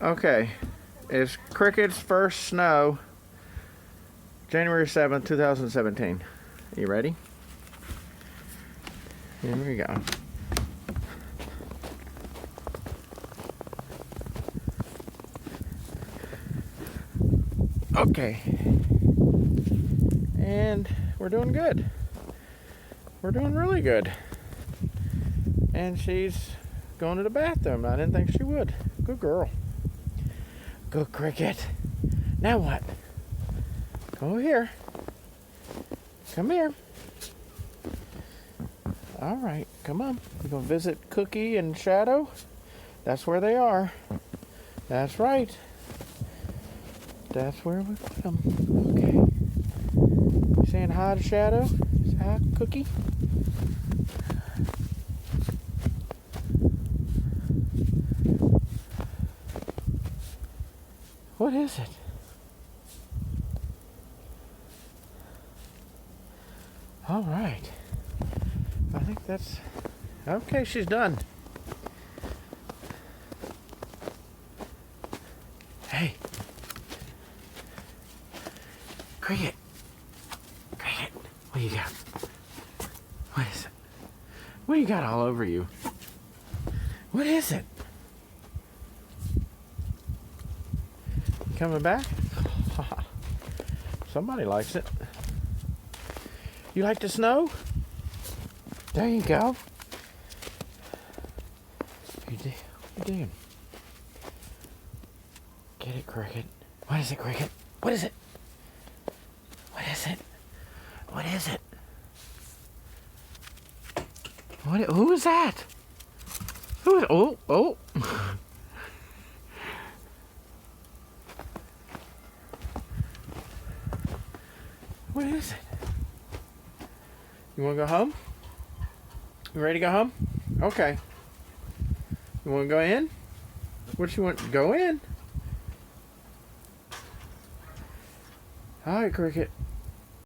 Okay, it's Cricket's first snow, January 7th, 2017. You ready? Here we go. Okay. And we're doing good. We're doing really good. And she's going to the bathroom. I didn't think she would. Good girl. Good Cricket. Now what? Come over here. Come here. All right, come on. We're going to visit Cookie and Shadow. That's where they are. That's right. That's where we put them. Okay. Saying hi to Shadow? Say hi, Cookie. What is it? All right. I think that's... Okay, she's done. Hey. Cricket. Cricket. What do you got? What is it? What do you got all over you? What is it? Coming back? Somebody likes it. You like the snow? There you go. What are you doing? Get it, Cricket. What is it, Cricket? What is it? What is it? What is it? Who is that? Who is... Oh. What is it? You want to go home? You ready to go home? Okay. You want to go in? What you want? Go in. All right, Cricket.